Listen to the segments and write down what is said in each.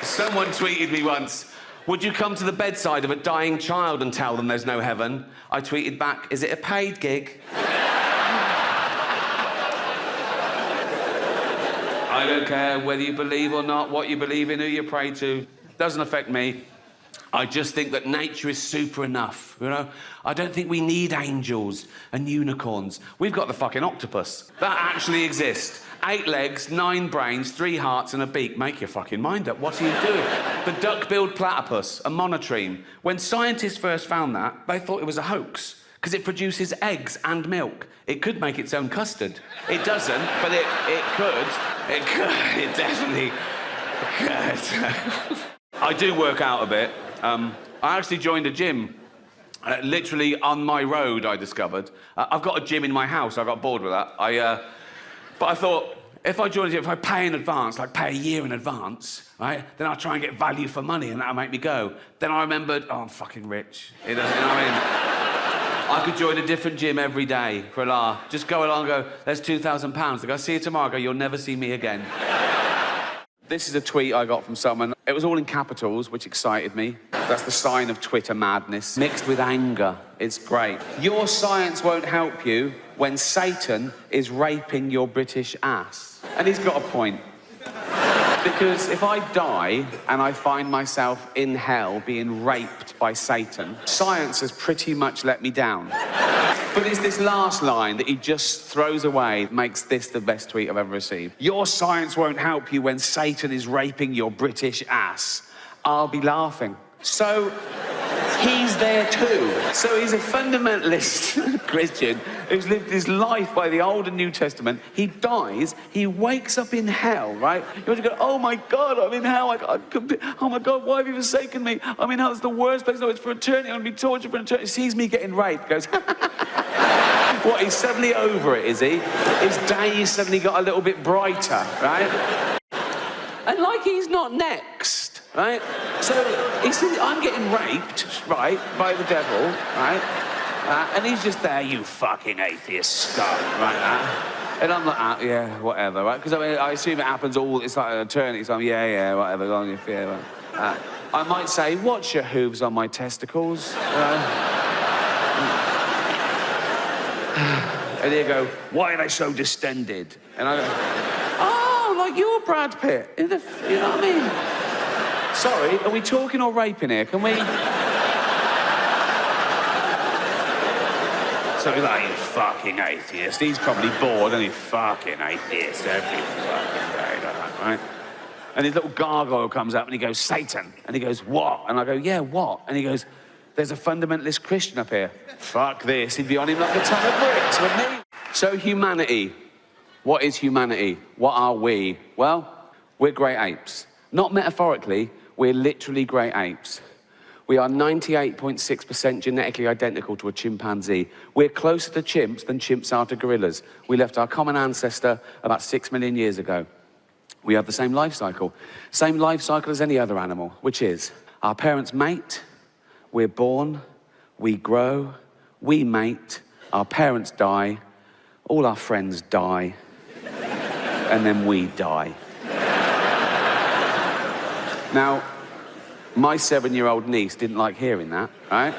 Someone tweeted me once, would you come to the bedside of a dying child and tell them there's no heaven? I tweeted back, is it a paid gig? I don't care whether you believe or not, what you believe in, who you pray to. Doesn't affect me. I just think that nature is super enough, you know? I don't think we need angels and unicorns. We've got the fucking octopus. That actually exists. 8 legs, 9 brains, 3 hearts and a beak. Make your fucking mind up. What are you doing? The duck-billed platypus, a monotreme. When scientists first found that, they thought it was a hoax because it produces eggs and milk. It could make its own custard. It doesn't, but it could. It could. It definitely could. I do work out a bit. I actually joined a gym. Literally on my road, I discovered. I've got a gym in my house. I got bored with that. But I thought, if I join a gym, if I pay in advance, like pay a year in advance, right, then I'll try and get value for money and that'll make me go. Then I remembered, oh, I'm fucking rich. It doesn't, you know what I mean? I could join a different gym every day for a laugh. Just go along and go, there's £2,000. They go, see you tomorrow. I go, you'll never see me again. This is a tweet I got from someone. It was all in capitals, which excited me. That's the sign of Twitter madness, mixed with anger. It's great. Your science won't help you when Satan is raping your British ass. And he's got a point. Because if I die and I find myself in hell being raped by Satan, science has pretty much let me down. But it's this last line that he just throws away, makes this the best tweet I've ever received. Your science won't help you when Satan is raping your British ass. I'll be laughing. So he's there too. So he's a fundamentalist Christian who's lived his life by the Old and New Testament. He dies, he wakes up in hell, right? You want to go, oh my God, I'm in hell. Oh my God, why have you forsaken me? I'm in hell, it's the worst place. No, it's for eternity. I'm going to be tortured for eternity. He sees me getting raped, goes, what, he's suddenly over it, is he? His day suddenly got a little bit brighter, right? And like he's not next, right? So he says, I'm getting raped, right, by the devil, right? And he's just there, you fucking atheist scum, right? And I'm like, yeah, whatever, right? Because I mean, I assume it happens all, it's like an eternity, so I'm, yeah, whatever, go on your fear. I might say, watch your hooves on my testicles. And he'll go, why are they so distended? And I go, oh, like you're Brad Pitt. You know what I mean? Sorry, are we talking or raping here? Can we... So he's like, you fucking atheist. He's probably bored, and he's fucking atheist every fucking day, like that, right? And his little gargoyle comes up and he goes, Satan. And he goes, what? And I go, yeah, what? And he goes, there's a fundamentalist Christian up here. Fuck this. He'd be on him like a ton of bricks, wouldn't he? So humanity. What is humanity? What are we? Well, we're great apes. Not metaphorically, we're literally great apes. We are 98.6% genetically identical to a chimpanzee. We're closer to chimps than chimps are to gorillas. We left our common ancestor about 6 million years ago. We have the same life cycle as any other animal, which is our parents mate, we're born, we grow, we mate, our parents die, all our friends die, and then we die. Now, my 7-year-old niece didn't like hearing that, right?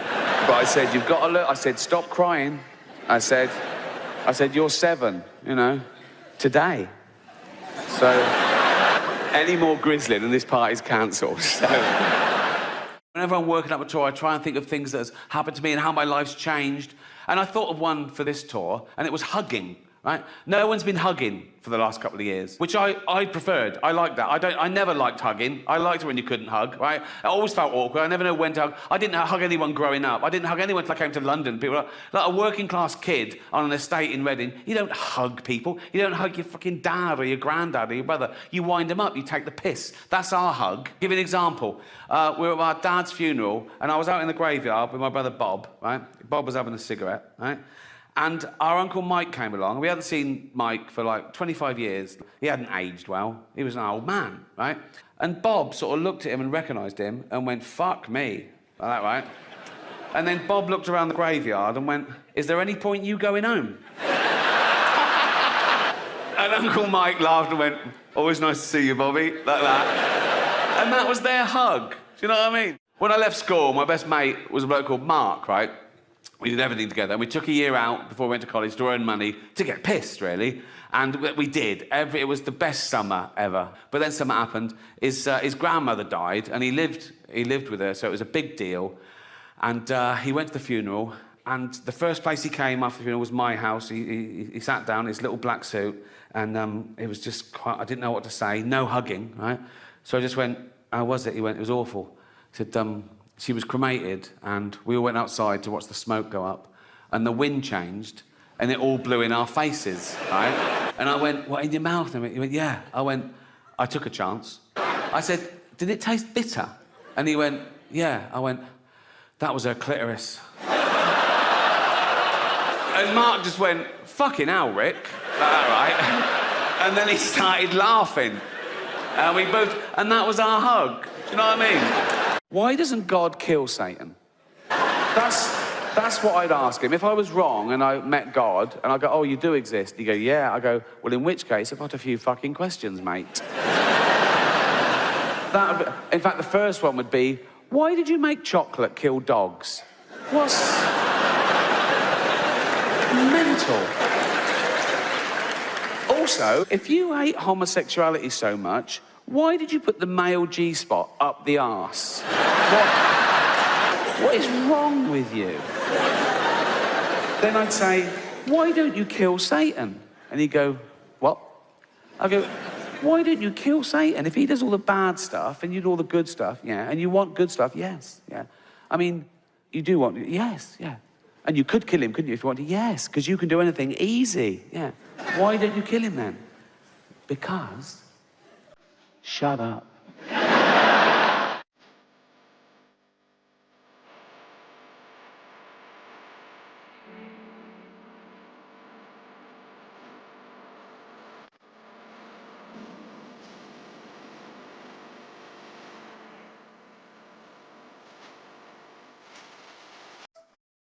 But I said, you've got to look. I said, stop crying. I said, you're 7, you know, today. So, any more grisly than this party's cancelled. So. Whenever I'm working up a tour, I try and think of things that has happened to me and how my life's changed. And I thought of one for this tour, and it was hugging. Right? No one's been hugging for the last couple of years, which I preferred. I liked that. I never liked hugging. I liked it when you couldn't hug, right? I always felt awkward. I never know when to hug. I didn't hug anyone growing up. I didn't hug anyone until I came to London. People were like a working class kid on an estate in Reading. You don't hug people. You don't hug your fucking dad or your granddad or your brother. You wind them up. You take the piss. That's our hug. Give you an example. We were at my dad's funeral, and I was out in the graveyard with my brother Bob, right? Bob was having a cigarette, right? And our Uncle Mike came along. We hadn't seen Mike for like 25 years. He hadn't aged well. He was an old man, right? And Bob sort of looked at him and recognised him and went, fuck me. Like that, right? And then Bob looked around the graveyard and went, is there any point you going home? And Uncle Mike laughed and went, always nice to see you, Bobby, like that. And that was their hug. Do you know what I mean? When I left school, my best mate was a bloke called Mark, right? We did everything together. And we took a year out before we went to college to earn money to get pissed, really. And we did. It was the best summer ever. But then something happened. His grandmother died, and he lived with her, so it was a big deal. And he went to the funeral, and the first place he came after the funeral was my house. He sat down in his little black suit, and it was just quite... I didn't know what to say. No hugging, right? So I just went, how was it? He went, it was awful. He said, she was cremated, and we all went outside to watch the smoke go up, and the wind changed, and it all blew in our faces, right? And I went, what, in your mouth? And he went, yeah. I went, I took a chance. I said, did it taste bitter? And he went, yeah. I went, that was her clitoris. And Mark just went, fucking hell, Rick. All right. And then he started laughing. And we both, and that was our hug. Do you know what I mean? Why doesn't God kill Satan? That's what I'd ask him. If I was wrong and I met God and I go, oh, you do exist. He'd go, yeah. I go, well, in which case, I've got a few fucking questions, mate. In fact, the first one would be, why did you make chocolate kill dogs? What's mental? Also, if you hate homosexuality so much, why did you put the male G-spot up the arse? What is wrong with you? Then I'd say, why don't you kill Satan? And he'd go, what? I go, why don't you kill Satan? If he does all the bad stuff and you do all the good stuff, yeah, and you want good stuff, yes, yeah. I mean, you do want, yes, yeah. And you could kill him, couldn't you, if you wanted? Yes, because you can do anything easy, yeah. Why don't you kill him then? Because... Shut up.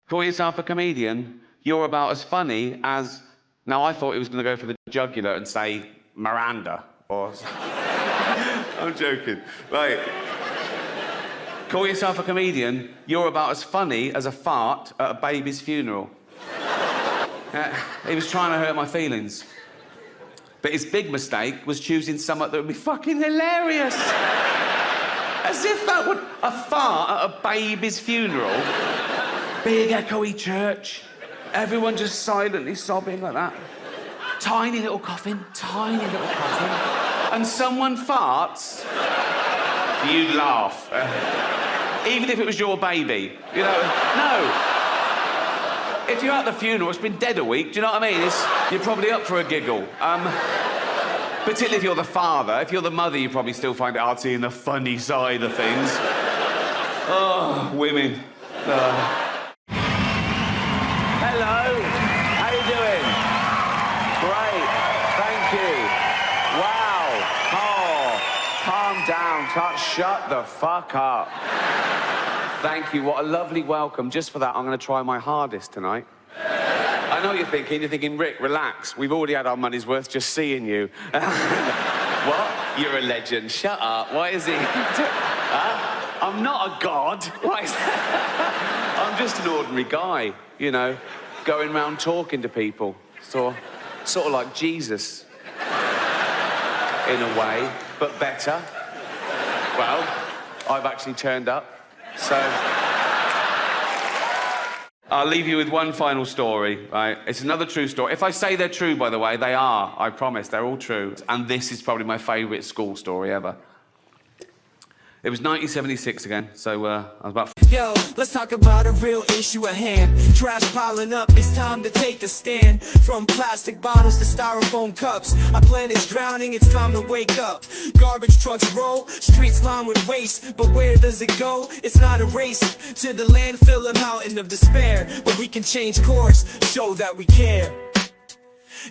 Call yourself a comedian, you're about as funny as... Now, I thought he was going to go for the jugular and say Miranda, or... I'm joking. Right. Call yourself a comedian, you're about as funny as a fart at a baby's funeral. He was trying to hurt my feelings. But his big mistake was choosing something that would be fucking hilarious. As if that would... A fart at a baby's funeral. Big echoey church. Everyone just silently sobbing like that. Tiny little coffin, tiny little coffin. And someone farts, you'd laugh. Even if it was your baby. You know, no. If you're at the funeral, it's been dead a week, do you know what I mean? You're probably up for a giggle. Particularly if you're the father. If you're the mother, you probably still find it hard seeing the funny side of things. Oh, women. Hello. How you doing? Great. Thank you. Wow. Oh, calm down. Shut the fuck up. Thank you. What a lovely welcome. Just for that, I'm going to try my hardest tonight. I know what you're thinking. You're thinking, Rick, relax. We've already had our money's worth just seeing you. What? You're a legend. Shut up. Why is he... I'm not a god. Why is that? I'm just an ordinary guy, you know, going around talking to people. Sort of like Jesus. In a way, but better. Well, I've actually turned up, so... I'll leave you with one final story, right? It's another true story. If I say they're true, by the way, they are. I promise, they're all true. And this is probably my favourite school story ever. It was 1976 again, so I was about... Yo, let's talk about a real issue at hand. Trash piling up, it's time to take a stand. From plastic bottles to styrofoam cups, our planet's drowning, it's time to wake up. Garbage trucks roll, streets lined with waste, but where does it go? It's not a race to the landfill, a mountain of despair. But we can change course, show that we care.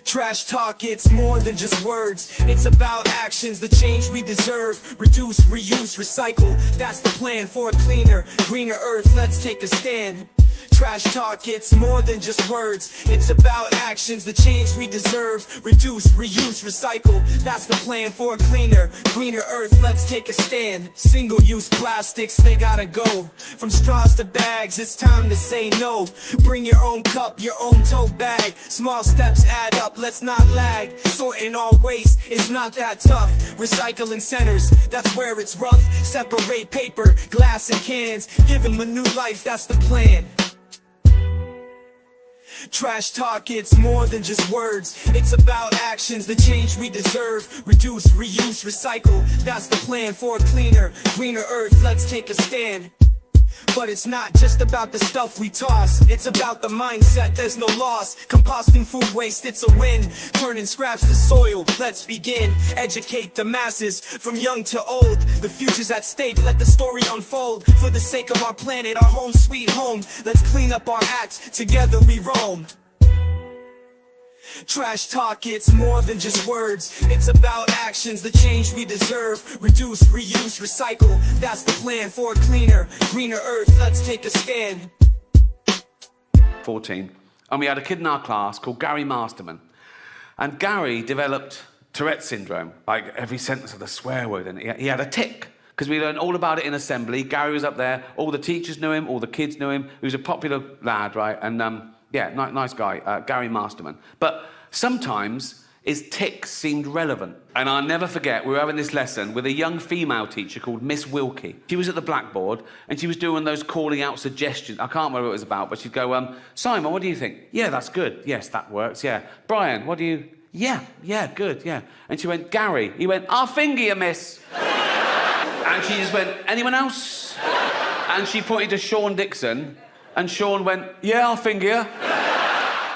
Trash talk, it's more than just words. It's about actions, the change we deserve. Reduce, reuse, recycle. That's the plan for a cleaner, greener earth. Let's take a stand. Trash talk, it's more than just words. It's about actions, the change we deserve. Reduce, reuse, recycle. That's the plan for a cleaner, greener earth. Let's take a stand. Single-use plastics, they gotta go. From straws to bags, it's time to say no. Bring your own cup, your own tote bag. Small steps add up, let's not lag. Sorting all waste is not that tough. Recycling centers, that's where it's rough. Separate paper, glass and cans. Give them a new life, that's the plan. Trash talk, it's more than just words. It's about actions, the change we deserve. Reduce, reuse, recycle. That's the plan for a cleaner, greener earth. Let's take a stand. But it's not just about the stuff we toss. It's about the mindset, there's no loss. Composting food waste, it's a win. Turning scraps to soil, let's begin. Educate the masses, from young to old. The future's at stake, let the story unfold. For the sake of our planet, our home sweet home. Let's clean up our act, together we roam. Trash talk, it's more than just words. It's about actions, the change we deserve. Reduce, reuse, recycle. That's the plan for a cleaner, greener earth. Let's take a stand. 14. And we had a kid in our class called Gary Masterman. And Gary developed Tourette's syndrome. Like every sentence had a swear word in it. He had a tic. Because we learned all about it in assembly. Gary was up there. All the teachers knew him. All the kids knew him. He was a popular lad, right? And yeah, nice guy, Gary Masterman. But sometimes his tics seemed relevant. And I'll never forget, we were having this lesson with a young female teacher called Miss Wilkie. She was at the blackboard, and she was doing those calling out suggestions. I can't remember what it was about, but she'd go, Simon, what do you think? Yeah, that's good. Yes, that works, yeah. Brian, what do you... Yeah, good, yeah. And she went, Gary. He went, I'll finger you, miss. And she just went, anyone else? And she pointed to Sean Dixon, and Sean went, yeah, I'll finger you.